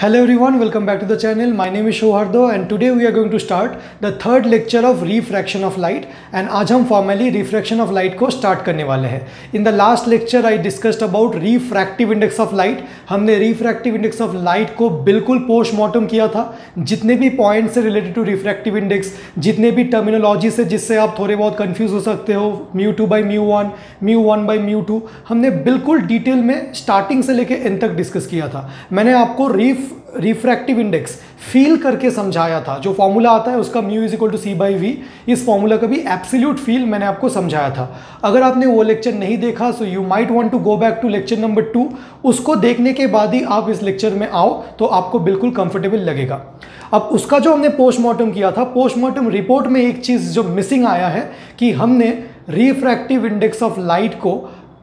Hello everyone, welcome back to the channel. My name is Shohardo and today we are going to start the third lecture of refraction of light and आज हम formally refraction of light को start करने वाले हैं. In the last lecture I discussed about refractive index of light. हमने refractive index of light को बिल्कुल postmortem किया था. जितने भी points से related to refractive index, जितने भी terminology से जिससे आप थोड़े बहुत confuse हो सकते हो, mu2 by mu1, mu1 by mu2, हमने बिल्कुल डिटेल में स्टार्टिंग से लेके एंड तक डिस्कस किया था. मैंने आपको रिफ्रैक्टिव इंडेक्स फील करके समझाया था. जो फॉर्मूला आता है उसका mu is equal to C by V, इस फॉर्मूला का भी एब्सोल्यूट फील मैंने आपको समझाया था. अगर आपने वो लेक्चर नहीं देखा so you might want to go back to lecture number 2. उसको देखने के बाद ही आप इस लेक्चर में आओ तो आपको बिल्कुल कंफर्टेबल लगेगा. अब उसका जो हमने पोस्टमार्टम किया था, पोस्टमार्टम रिपोर्ट में एक चीज़ जो मिसिंग आया है कि हमने रिफ्रैक्टिव इंडेक्स ऑफ लाइट को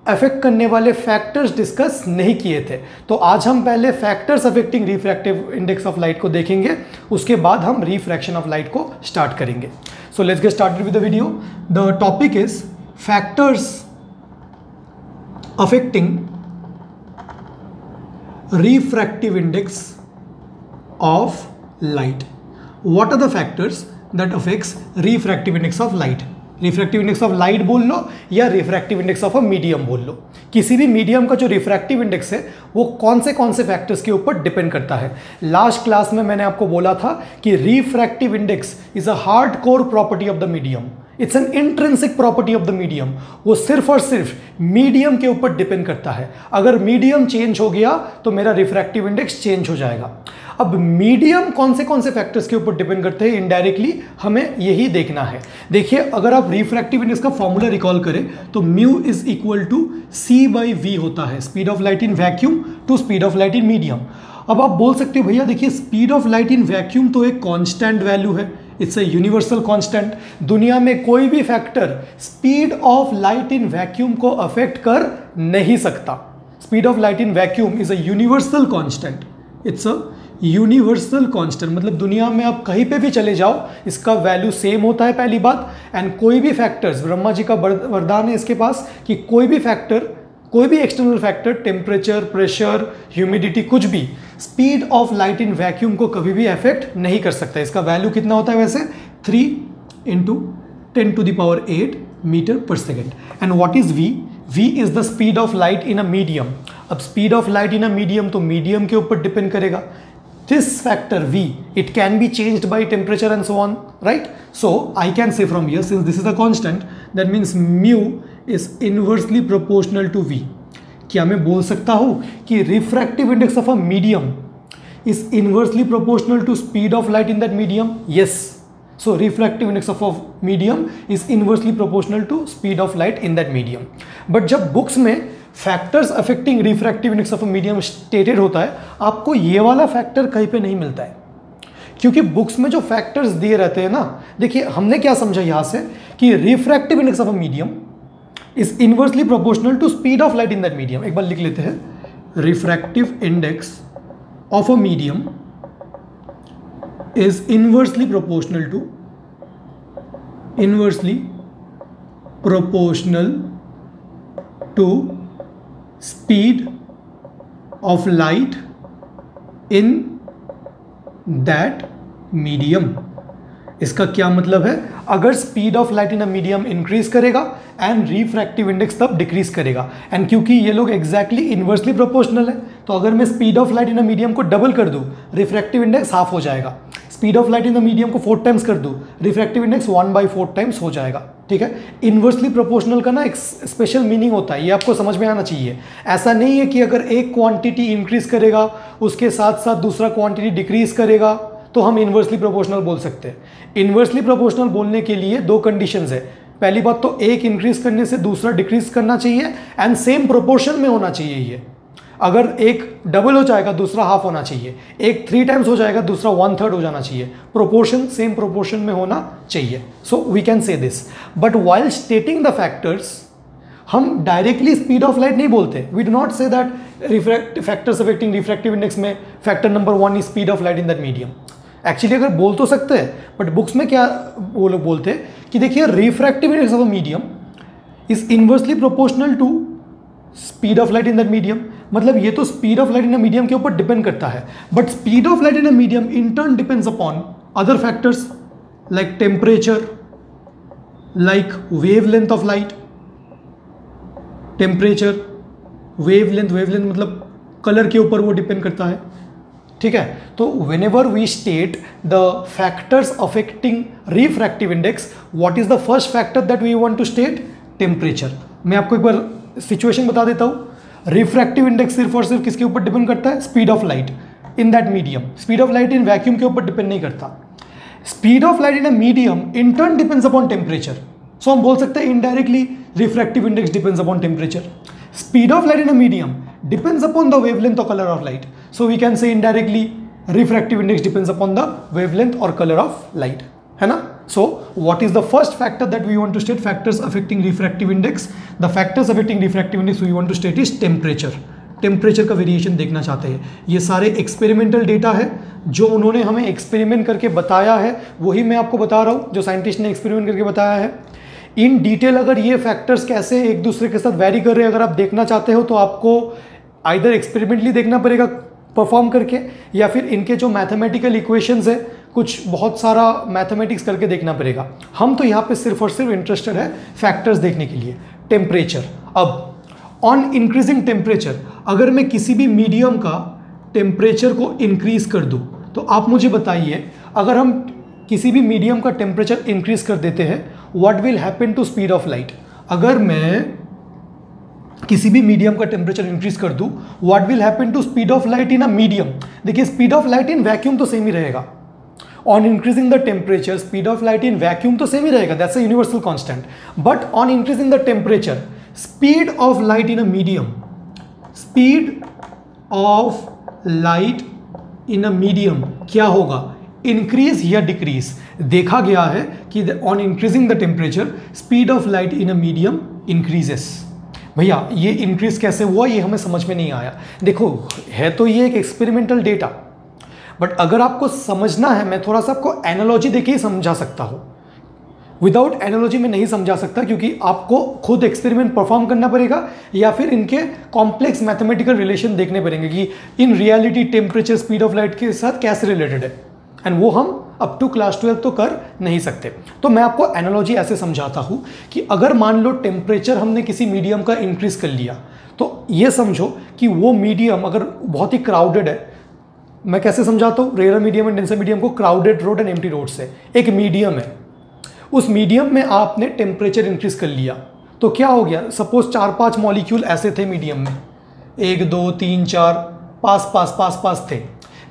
अफेक्ट करने वाले फैक्टर्स डिस्कस नहीं किए थे. तो आज हम पहले factors affecting refractive index of light को देखेंगे, उसके बाद हम रिफ्रैक्शन ऑफ लाइट को स्टार्ट करेंगे. So let's get started with the video. The topic is factors affecting refractive index of light. What are the factors that affects refractive index of light? Refractive index of light बोल लो या refractive index of a medium बोल लो. किसी भी medium का जो refractive index है वो कौन से फैक्टर्स के ऊपर डिपेंड करता है. लास्ट क्लास में मैंने आपको बोला था कि refractive index is a hard core property of the medium. It's an intrinsic property of the medium. वो सिर्फ और सिर्फ मीडियम के ऊपर डिपेंड करता है. अगर मीडियम चेंज हो गया तो मेरा रिफ्रैक्टिव इंडेक्स चेंज हो जाएगा. अब मीडियम कौन से फैक्टर्स के ऊपर डिपेंड करते हैं इनडायरेक्टली हमें यही देखना है. देखिए, अगर आप रिफ्रैक्टिव इंडेक्स का फॉर्मूला रिकॉल करें तो mu is equal to C by V होता है, speed of light in vacuum to speed of light in medium. अब आप बोल सकते हो भैया देखिए speed of light in vacuum तो एक कांस्टेंट वैल्यू है, इट्स अ यूनिवर्सल कांस्टेंट. दुनिया में कोई भी factor speed of light in vacuum को अफेक्ट कर नहीं सकता. Speed of light in vacuum is a universal constant. It's a universal constant मतलब दुनिया में आप कहीं पे भी चले जाओ इसका वैल्यू सेम होता है, पहली बात. एंड कोई भी फैक्टर्स, ब्रह्मा जी का वरदान है इसके पास कि कोई भी फैक्टर, कोई भी external factor, temperature, pressure, humidity, कुछ भी speed of light in vacuum को कभी भी अफेक्ट नहीं कर सकता. इसका वैल्यू कितना होता है वैसे 3 × 10⁸ मीटर पर second. And what is v? V is the speed of light in a medium. अब speed of light in a medium तो मीडियम के ऊपर डिपेंड करेगा. This factor V, it can be changed by temperature and so on, right? So I can say from here, since this is a constant, that means mu is inversely proportional to V. क्या मैं बोल सकता हूँ कि refractive index of a medium is inversely proportional to speed of light in that medium? Yes. So refractive index of a medium is inversely proportional to speed of light in that medium. But जब books में factors affecting refractive index of a medium stated होता है, आपको ये वाला factor कहीं पे नहीं मिलता है. क्योंकि बुक्स में जो फैक्टर्स दिए रहते हैं ना, देखिए हमने क्या समझा यहां से कि refractive index of a medium is inversely proportional to speed of light in that medium. एक बार लिख लेते हैं, refractive index of a medium is inversely proportional to speed of light in that medium. इसका क्या मतलब है? अगर speed of light in a medium increase करेगा एंड रिफ्रैक्टिव इंडेक्स तब डिक्रीज करेगा. एंड क्योंकि ये लोग एग्जैक्टली इनवर्सली प्रोपोर्शनल है तो अगर मैं speed of light in a medium को डबल कर दूं, रिफ्रैक्टिव इंडेक्स हाफ हो जाएगा. Speed of light in the medium को 4 टाइम्स कर दूं, रिफ्रैक्टिव इंडेक्स 1/4 टाइम्स हो जाएगा. ठीक है, इनवर्सली प्रोपोर्शनल का ना एक स्पेशल मीनिंग होता है, ये आपको समझ में आना चाहिए. ऐसा नहीं है कि अगर एक क्वांटिटी इंक्रीज करेगा उसके साथ साथ दूसरा क्वांटिटी डिक्रीज करेगा तो हम इनवर्सली प्रोपोर्शनल बोल सकते हैं. इनवर्सली प्रोपोर्शनल बोलने के लिए 2 कंडीशंस है. पहली बात तो एक इंक्रीज करने से दूसरा डिक्रीज करना चाहिए एंड सेम प्रोपोर्शन में होना चाहिए. ये अगर एक डबल हो जाएगा दूसरा हाफ होना चाहिए, एक 3 टाइम्स हो जाएगा दूसरा 1/3 हो जाना चाहिए. प्रोपोर्शन सेम प्रोपोर्शन में होना चाहिए. So we can say this. But while stating the factors हम डायरेक्टली स्पीड ऑफ लाइट नहीं बोलते. We do not say that factors affecting refractive index में factor number 1 is speed of light in that medium. Actually अगर बोल तो सकते हैं but books में क्या वो लोग बोलते हैं कि देखिए refractive index of a medium is inversely proportional to speed of light in that medium. मतलब ये तो speed of light in a medium के ऊपर डिपेंड करता है, but speed of light in a medium in turn depends upon other factors like temperature, like wavelength of light, temperature, wavelength मतलब colour के ऊपर वो डिपेंड करता है, ठीक है। तो whenever we state the factors affecting refractive index, what is the first factor that we want to state? Temperature. मैं आपको एक बार सिचुएशन बता देता हूँ। रिफ्रैक्टिव इंडेक्स सिर्फ और सिर्फ किसके ऊपर डिपेंड करता है? Speed of light in that medium. Speed of light in vacuum के ऊपर डिपेंड नहीं करता। Speed of light in a medium in turn depends upon temperature. So हम बोल सकते हैं indirectly refractive index depends upon temperature. Speed of light in a medium depends upon the wavelength or color of light. So we can say indirectly refractive index depends upon the wavelength or color of light. है ना? So what is the first factor that we want to state? Factors affecting refractive index. The factors affecting refractive index we want to state is temperature. Temperature का variation देखना चाहते हैं। ये सारे experimental data है जो उन्होंने हमें एक्सपेरिमेंट करके बताया है, वही मैं आपको बता रहा हूँ जो साइंटिस्ट ने एक्सपेरिमेंट करके बताया है। इन डिटेल अगर ये फैक्टर्स कैसे एक दूसरे के साथ वैरी कर रहे हैं अगर आप देखना चाहते हो तो आपको आइदर एक्सपेरिमेंटली देखना पड़ेगा परफॉर्म करके, या फिर इनके जो मैथमेटिकल इक्वेशंस है कुछ बहुत सारा मैथमेटिक्स करके देखना पड़ेगा। हम तो यहाँ पे सिर्फ और सिर्फ इंटरेस्टेड है फैक्टर्स देखने के लिए। टेम्परेचर, अब ऑन इंक्रीजिंग टेम्परेचर, अगर मैं किसी भी मीडियम का टेम्परेचर को इंक्रीज कर दूँ तो आप मुझे बताइए, अगर हम किसी भी मीडियम का टेम्परेचर इंक्रीज कर देते हैं what will happen to speed of light? अगर मैं किसी भी मीडियम का टेम्परेचर इंक्रीज कर दूं what will happen to speed of light in a medium? देखिए speed of light in vacuum तो सेम ही रहेगा। On increasing the temperature speed of light in vacuum तो सेम ही रहेगा, that's a universal constant. But on increasing the temperature speed of light in a medium, speed of light in a medium क्या होगा? Increase या decrease? देखा गया है कि on increasing the temperature speed of light in a medium increases. भैया ये increase कैसे हुआ ये हमें समझ में नहीं आया। देखो है तो ये एक एक्सपेरिमेंटल डेटा, बट अगर आपको समझना है मैं थोड़ा सा आपको एनालॉजी देके ही समझा सकता हूँ। विदाउट एनालॉजी में नहीं समझा सकता क्योंकि आपको खुद एक्सपेरिमेंट परफॉर्म करना पड़ेगा या फिर इनके कॉम्प्लेक्स मैथमेटिकल रिलेशन देखने पड़ेंगे कि in reality temperature speed of light के साथ कैसे रिलेटेड है, एंड वो हम अप टू क्लास 12 तो कर नहीं सकते। तो मैं आपको एनालॉजी ऐसे समझाता हूँ कि अगर मान लो टेम्परेचर हमने किसी मीडियम का इंक्रीज कर लिया तो ये समझो कि वो मीडियम अगर बहुत ही क्राउडेड है, मैं कैसे समझाता हूँ? Rare medium and denser medium को crowded road and empty road से, एक मीडियम है, उस मीडियम में आपने टेम्परेचर इंक्रीज कर लिया तो क्या हो गया? सपोज 4-5 मॉलिक्यूल ऐसे थे मीडियम में, 1 2 3 4 पास थे।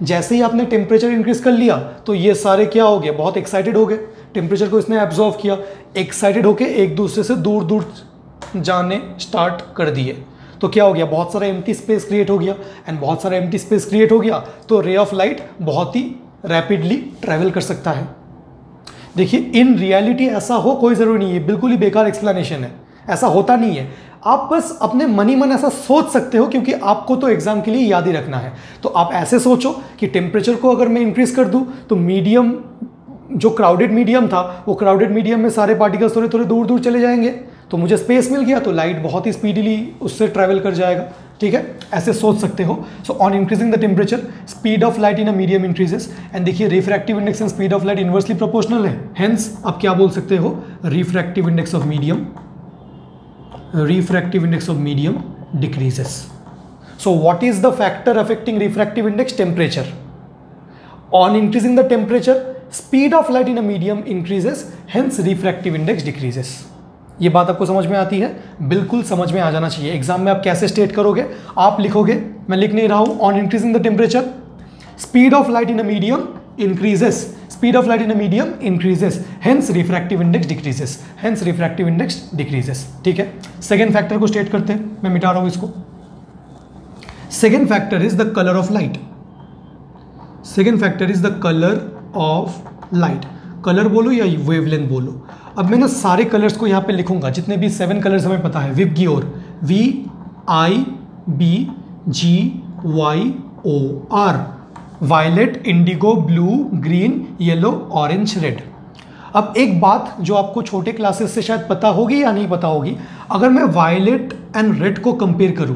जैसे ही आपने टेम्परेचर इंक्रीज कर लिया तो ये सारे क्या हो गए? बहुत एक्साइटेड हो गए, टेम्परेचर को इसने एब्जॉर्व किया, एक्साइटेड होके एक दूसरे से दूर दूर जाने स्टार्ट कर दिए। तो क्या हो गया? बहुत सारा एम्प्टी स्पेस क्रिएट हो गया, एंड बहुत सारा एम्प्टी स्पेस क्रिएट हो गया तो रे ऑफ लाइट बहुत ही रैपिडली ट्रैवल कर सकता है। देखिए इन रियलिटी ऐसा हो कोई ज़रूरी नहीं है, बिल्कुल ही बेकार एक्सप्लेनेशन है, ऐसा होता नहीं है। आप बस अपने मन ही मन ऐसा सोच सकते हो क्योंकि आपको तो एग्जाम के लिए याद ही रखना है। तो आप ऐसे सोचो कि टेम्परेचर को अगर मैं इंक्रीज कर दूं तो मीडियम जो क्राउडेड मीडियम था वो क्राउडेड मीडियम में सारे पार्टिकल्स थोड़े थोड़े दूर दूर चले जाएंगे, तो मुझे स्पेस मिल गया तो लाइट बहुत ही स्पीडीली उससे ट्रैवल कर जाएगा। ठीक है, ऐसे सोच सकते हो। So on increasing the temperature speed of light in a medium increases, and देखिए refractive index and speed of light inversely proportional है, हेंस आप क्या बोल सकते हो? Refractive index of medium, refractive index of medium decreases. So what is the factor affecting refractive index? Temperature. On increasing the temperature speed of light in a medium increases, hence refractive index decreases. ये बात आपको समझ में आती है? बिल्कुल समझ में आ जाना चाहिए। एग्जाम में आप कैसे स्टेट करोगे? आप लिखोगे, मैं लिख नहीं रहा हूं, on increasing the temperature speed of light in a medium increases, speed of light in a medium increases, hence refractive index decreases, hence refractive index decreases. ठीक है, सेकेंड फैक्टर को स्टेट करते हैं, मैं मिटा रहा हूं इसको। Second factor is the colour of light. Second factor is the colour of light. Colour बोलो या वेवलेंथ बोलो। अब मैं ना सारे कलर्स को यहाँ पे लिखूंगा, जितने भी 7 कलर्स हमें पता है, विब की ओर VIBGYOR, violet, indigo, blue, green, yellow, orange, red. अब एक बात जो आपको छोटे क्लासेस से शायद पता होगी या नहीं पता होगी, अगर मैं वायलेट एंड रेड को कंपेयर करूं,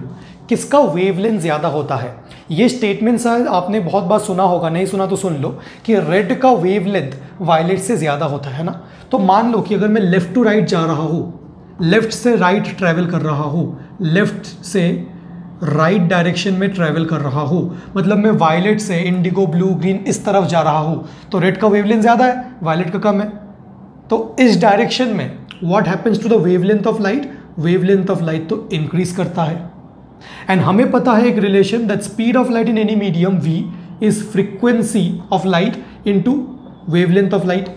किसका वेवलेंथ ज़्यादा होता है। ये स्टेटमेंट शायद आपने बहुत बार सुना होगा, नहीं सुना तो सुन लो, कि रेड का वेवलेंथ वायलेट से ज़्यादा होता है ना। तो मान लो कि अगर मैं लेफ़्ट टू राइट जा रहा हूँ, लेफ़्ट से राइट ट्रैवल कर रहा हूँ, लेफ़्ट से राइट डायरेक्शन में ट्रैवल कर रहा हूँ, मतलब मैं वायलेट से इंडिगो, ब्लू, ग्रीन इस तरफ जा रहा हूँ, तो रेड का वेवलेंथ ज़्यादा है, वायलेट का कम है। तो इस डायरेक्शन में what happens to the wavelength of light, wavelength of light तो इंक्रीज करता है। एंड हमें पता है एक relation that speed of light in any medium v is frequency of light into wavelength of light.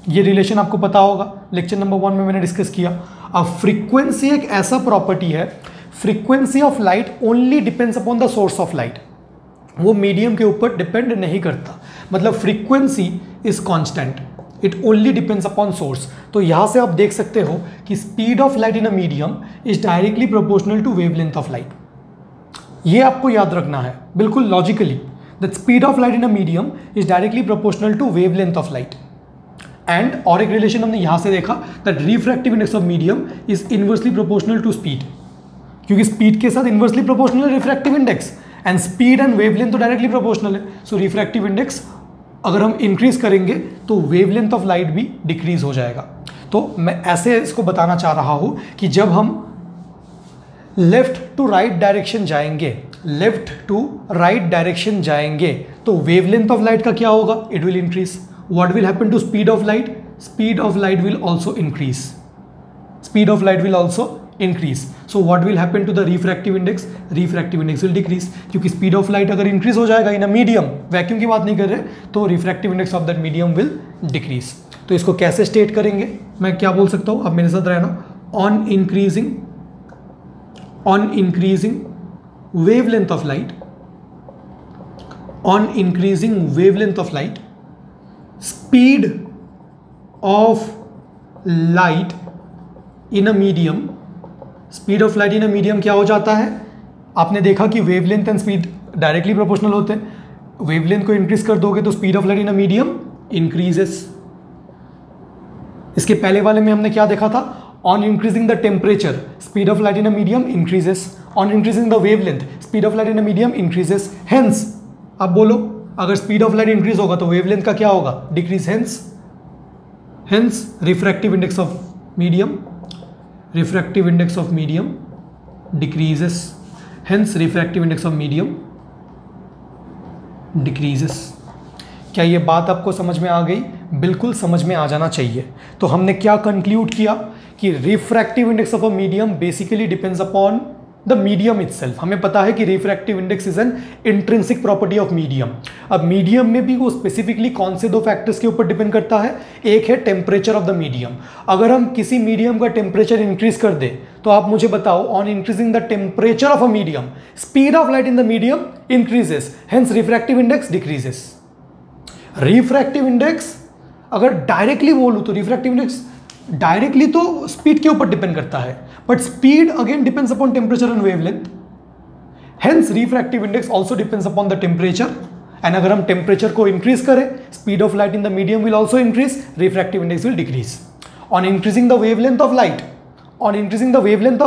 ये रिलेशन आपको पता होगा, लेक्चर नंबर 1 में मैंने डिस्कस किया। अब फ्रीक्वेंसी एक ऐसा प्रॉपर्टी है, frequency of light only depends upon the source of light, वो मीडियम के ऊपर डिपेंड नहीं करता, मतलब frequency is constant, it only depends upon source. तो यहाँ से आप देख सकते हो कि speed of light in a medium is directly proportional to wavelength of light. ये आपको याद रखना है बिल्कुल logically, that speed of light in a medium is directly proportional to wavelength of light. And और एक रिलेशन हमने यहाँ से देखा that refractive index of medium is inversely proportional to speed, क्योंकि स्पीड के साथ इनवर्सली प्रोपोर्शनल है refractive index, and speed and wavelength तो डायरेक्टली प्रोपोर्शनल है। सो रिफ्रैक्टिव इंडेक्स अगर हम इंक्रीज करेंगे तो वेवलेंथ ऑफ लाइट भी डिक्रीज हो जाएगा। तो मैं ऐसे इसको बताना चाह रहा हूँ कि जब हम लेफ्ट टू राइट डायरेक्शन जाएंगे, लेफ्ट टू राइट डायरेक्शन जाएंगे तो वेवलेंथ ऑफ लाइट का क्या होगा, it will increase. What will happen to speed of light, speed of light will also increase, speed of light will also increase. So what will happen to the refractive index, refractive index will decrease, क्योंकि speed of light अगर increase हो जाएगा इन a medium, vacuum की बात नहीं कर रहे, तो refractive index of that medium will decrease. तो इसको कैसे स्टेट करेंगे, मैं क्या बोल सकता हूँ, आप मेरे साथ रहना, on increasing wavelength of light, on increasing wavelength of light, speed of light in a medium, speed of light in a medium क्या हो जाता है, आपने देखा कि wavelength and speed directly proportional होते हैं, वेवलेंथ को इंक्रीज कर दोगे तो speed of light in a medium increases. इसके पहले वाले में हमने क्या देखा था, on increasing the temperature speed of light in a medium increases, on increasing the wavelength speed of light in a medium increases, hence अब बोलो अगर speed of light increase होगा तो wavelength का क्या होगा, decrease, hence refractive index of medium decreases, hence refractive index of medium decreases। क्या ये बात आपको समझ में आ गई, बिल्कुल समझ में आ जाना चाहिए। तो हमने क्या कंक्लूड किया कि refractive index of a medium basically depends upon the medium itself. हमें पता है कि refractive index is an intrinsic property of medium. अब मीडियम में भी वो स्पेसिफिकली कौन से दो फैक्टर्स के ऊपर डिपेंड करता है, एक है टेम्परेचर ऑफ द मीडियम। अगर हम किसी मीडियम का टेम्परेचर इंक्रीज कर दे तो आप मुझे बताओ, on increasing the temperature of a medium speed of light in the medium increases, hence refractive index decreases. Refractive index अगर डायरेक्टली बोलूं तो रिफ्रैक्टिव इंडेक्स डायरेक्टली तो स्पीड के ऊपर डिपेंड करता है, but speed again depends upon temperature and wavelength, hence refractive index also depends upon the temperature. And अगर हम टेम्परेचर को इंक्रीज करें, speed of light in the medium will also increase, refractive index will decrease. On increasing the wavelength of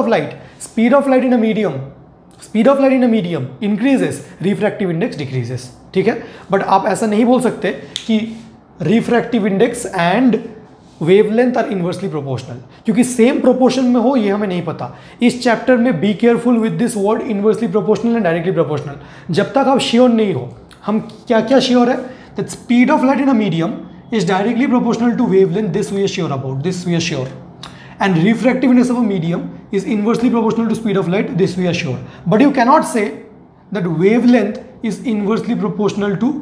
light, speed of light in a medium increases, refractive index decreases. ठीक है, but आप ऐसा नहीं बोल सकते कि refractive index and wavelength are inversely proportional, क्योंकि same proportion में हो ये हमें नहीं पता। इस चैप्टर में be careful with this word inversely proportional and directly proportional. जब तक आप श्योर नहीं हो, हम क्या क्या श्योर है, that speed of light in a medium is directly proportional to wavelength, this we are sure about, this we are sure. And refractive index of a medium is inversely proportional to speed of light, this we are sure. But you cannot say that wavelength is inversely proportional to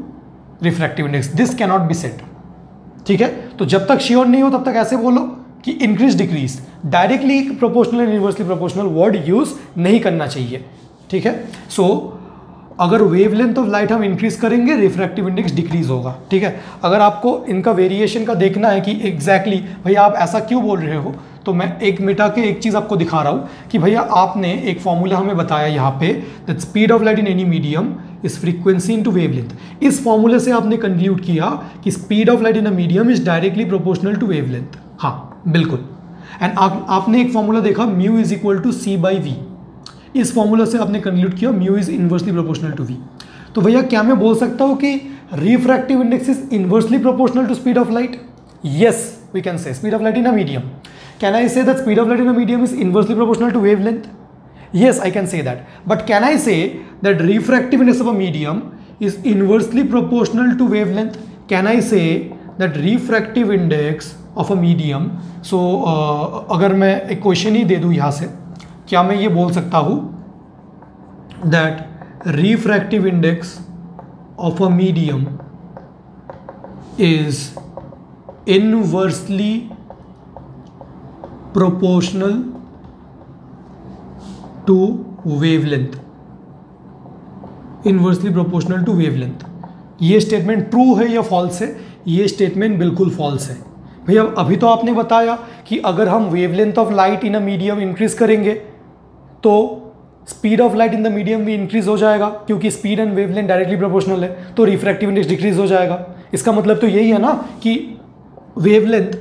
refractive index, this cannot be said. ठीक है, तो जब तक sure नहीं हो तब तक ऐसे बोलो कि increase decrease, directly proportional and inversely proportional word use नहीं करना चाहिए। ठीक है, सो अगर वेवलेंथ ऑफ लाइट हम इंक्रीज करेंगे, रिफ्रैक्टिव इंडेक्स डिक्रीज होगा। ठीक है, अगर आपको इनका वेरिएशन का देखना है कि एग्जैक्टली भैया आप ऐसा क्यों बोल रहे हो, तो मैं एक मिटा के एक चीज़ आपको दिखा रहा हूँ कि भैया आपने एक फॉर्मूला हमें बताया यहाँ पे, that speed of light in any medium is frequency into wavelength. इस फॉर्मूले से आपने कंक्लूड किया कि speed of light in a medium is directly proportional to wavelength. हाँ बिल्कुल। एंड आपने एक फॉर्मूला देखा, mu is equal to C by V. इस फॉर्मूला से आपने कंक्लूड किया mu is inversely proportional to V. तो भैया क्या मैं बोल सकता हूँ कि refractive index is inversely proportional to speed of light? Yes, we can say speed of light in a medium. Can I say that speed of light in a medium is inversely proportional to wavelength? Yes, I can say that. But can I say that refractive index of a medium is inversely proportional to wavelength? Can I say that refractive index of a medium? So अगर मैं एक question ही दे दूँ यहाँ से, क्या मैं ये बोल सकता हूँ that refractive index of a medium is inversely proportional to wavelength? Inversely proportional to wavelength. ये स्टेटमेंट ट्रू है या फॉल्स है? ये स्टेटमेंट बिल्कुल फॉल्स है। भैया अभी तो आपने बताया कि अगर हम wavelength of light in a medium increase करेंगे तो speed of light in the medium भी इंक्रीज हो जाएगा, क्योंकि speed and wavelength directly proportional है, तो रिफ्रैक्टिव इंडेक्स डिक्रीज हो जाएगा। इसका मतलब तो यही है ना कि wavelength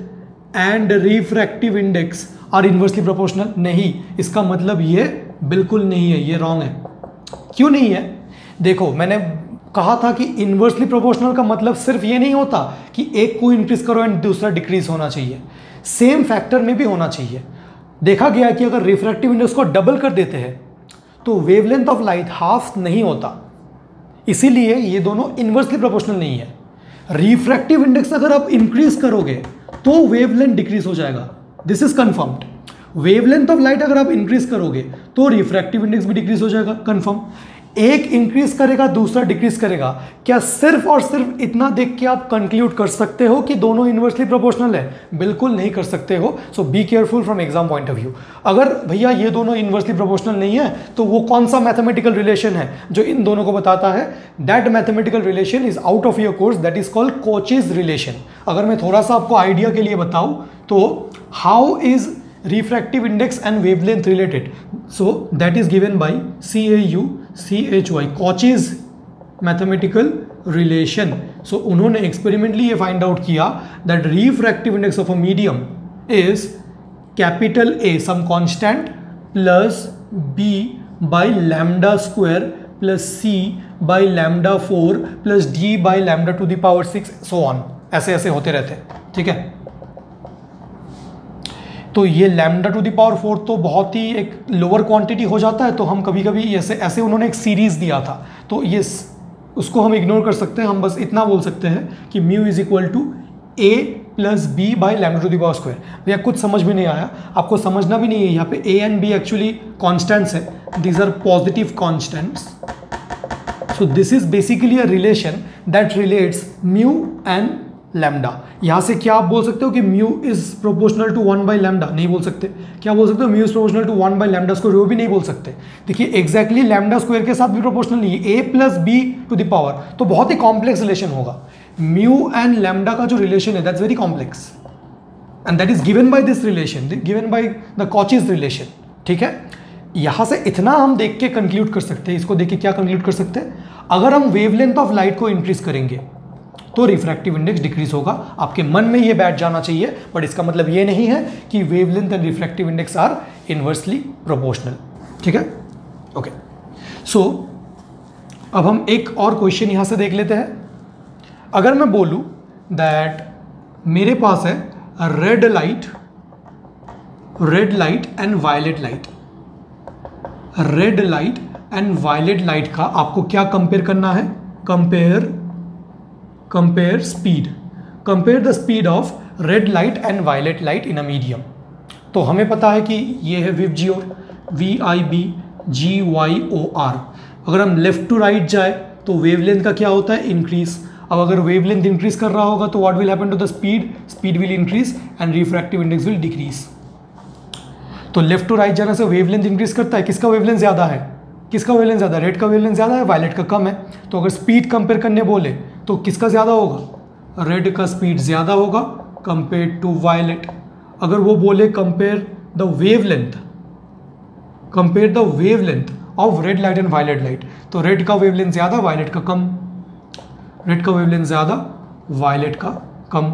and refractive index are inversely proportional. नहीं, इसका मतलब ये बिल्कुल नहीं है, ये रॉन्ग है। क्यों नहीं है? देखो, मैंने कहा था कि इनवर्सली प्रोपोर्शनल का मतलब सिर्फ ये नहीं होता कि एक को इंक्रीज करो एंड दूसरा डिक्रीज होना चाहिए, सेम फैक्टर में भी होना चाहिए। देखा गया कि अगर रिफ्रैक्टिव इंडेक्स को डबल कर देते हैं तो वेवलेंथ ऑफ लाइट हाफ नहीं होता, इसीलिए ये दोनों इनवर्सली प्रोपोर्शनल नहीं है। रिफ्रैक्टिव इंडेक्स अगर आप इंक्रीज करोगे तो वेवलेंथ डिक्रीज हो जाएगा, this is confirmed. Wavelength of light अगर आप इंक्रीज करोगे तो रिफ्रैक्टिव इंडेक्स भी डिक्रीज हो जाएगा, कंफर्म। एक इंक्रीज करेगा दूसरा डिक्रीज करेगा, क्या सिर्फ और सिर्फ इतना देख के आप कंक्लूड कर सकते हो कि दोनों इनवर्सली प्रोपोर्शनल है? बिल्कुल नहीं कर सकते हो। So be careful from exam point of view. अगर भैया ये दोनों इनवर्सली प्रोपोर्शनल नहीं है तो वो कौन सा मैथमेटिकल रिलेशन है जो इन दोनों को बताता है? That mathematical relation is out of your course, that is called coaches relation. अगर मैं थोड़ा सा आपको आइडिया के लिए बताऊं तो how is refractive index and wavelength related? So that is given by CAUCHY, Cauchy's mathematical relation. So उन्होंने experimentally ये find out किया that refractive index of a medium is capital A some constant plus B by lambda square plus C by lambda 4 plus D by lambda to the power 6 so on, ऐसे ऐसे होते रहते हैं, ठीक है। तो ये लैम्डा टू द पावर 4 तो बहुत ही एक लोअर क्वांटिटी हो जाता है, तो हम कभी कभी ऐसे ऐसे उन्होंने एक सीरीज़ दिया था तो ये उसको हम इग्नोर कर सकते हैं। हम बस इतना बोल सकते हैं कि mu is equal to A plus B by lambda to the power square. भैया कुछ समझ में नहीं आया, आपको समझना भी नहीं है। यहाँ पे A and B actually constants है, these are positive constants. So this is basically a relation that relates mu and lambda. यहाँ से क्या आप बोल सकते हो कि mu is proportional to 1 by lambda? नहीं बोल सकते। क्या बोल सकते हो mu is proportional to 1 by lambda square? वो भी नहीं बोल सकते। देखिए एग्जैक्टली लैम्डा स्क्वायर के साथ भी प्रोपोर्शनल नहीं है, A plus B to the power, तो बहुत ही कॉम्प्लेक्स रिलेशन होगा। म्यू एंड लैम्डा का जो रिलेशन है that's very complex and that is given by this relation, given by the Cauchy's relation, ठीक है। यहाँ से इतना हम देख के कंक्लूड कर सकते हैं, इसको देख के क्या कंक्लूड कर सकते हैं? अगर हम वेवलेंथ ऑफ लाइट को इंक्रीज करेंगे तो रिफ्रैक्टिव इंडेक्स डिक्रीज होगा। आपके मन में ये बैठ जाना चाहिए, बट इसका मतलब ये नहीं है कि wavelength and refractive index are inversely proportional, ठीक है। ओके, सो अब हम एक और क्वेश्चन यहां से देख लेते हैं। अगर मैं बोलूं दैट मेरे पास है red light and violet light, red light and violet light का आपको क्या कंपेयर करना है? Compare speed, compare the speed of red light and violet light in a medium. तो हमें पता है कि ये है विबजियोर, VIBGYOR। अगर हम लेफ्ट टू राइट जाए तो वेवलेंथ का क्या होता है? इंक्रीज। अब अगर वेवलेंथ इंक्रीज कर रहा होगा तो what will happen to the speed? Speed will increase and refractive index will decrease. तो लेफ्ट टू राइट जाने से वेवलेंथ इंक्रीज करता है। किसका वेवलेंथ ज़्यादा है? किसका वेवलेंथ ज़्यादा? रेड का वेवलेंथ ज़्यादा है, वायलेट का कम है। तो अगर स्पीड कंपेयर करने बोले तो किसका ज़्यादा होगा? रेड का स्पीड ज़्यादा होगा कंपेयर टू वायलेट। अगर वो बोले compare the wavelength of red light and violet light, तो रेड का वेवलेंथ ज़्यादा, वायलेट का कम। रेड का वेवलेंथ ज़्यादा, वायलेट का कम।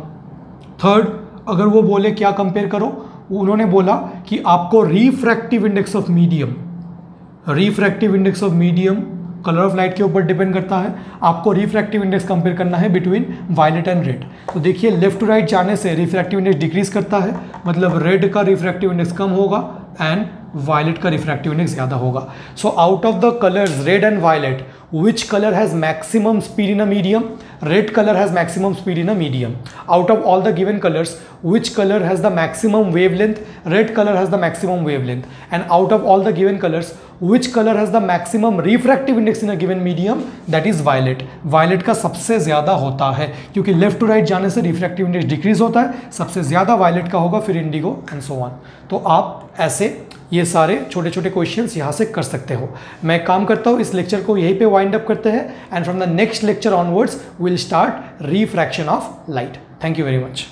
थर्ड, अगर वो बोले क्या कंपेयर करो, उन्होंने बोला कि आपको refractive index of medium refractive index of medium colour of light के ऊपर डिपेंड करता है। आपको रिफ्रैक्टिव इंडेक्स कंपेयर करना है बिटवीन वायलेट एंड रेड। तो देखिए लेफ्ट टू राइट जाने से रिफ्रैक्टिव इंडेक्स डिक्रीज करता है, मतलब रेड का रिफ्रैक्टिव इंडेक्स कम होगा एंड वायलेट का रिफ्रैक्टिव इंडेक्स ज़्यादा होगा। So out of the colours red and violet, which color has maximum speed in a medium? Red color has maximum speed in a medium. Out of all the given colors, which color has the maximum wavelength? Red color has the maximum wavelength. And out of all the given colors, which color has the maximum refractive index in a given medium? That is violet. Violet का सबसे ज़्यादा होता है, क्योंकि left to right जाने से refractive index decrease होता है, सबसे ज़्यादा violet का होगा, फिर इंडिगो एंड सो ऑन। तो आप ऐसे ये सारे छोटे छोटे क्वेश्चंस यहाँ से कर सकते हो। मैं काम करता हूँ, इस लेक्चर को यहीं पे वाइंड अप करते हैं and from the next lecture onwards will start refraction of light. Thank you very much.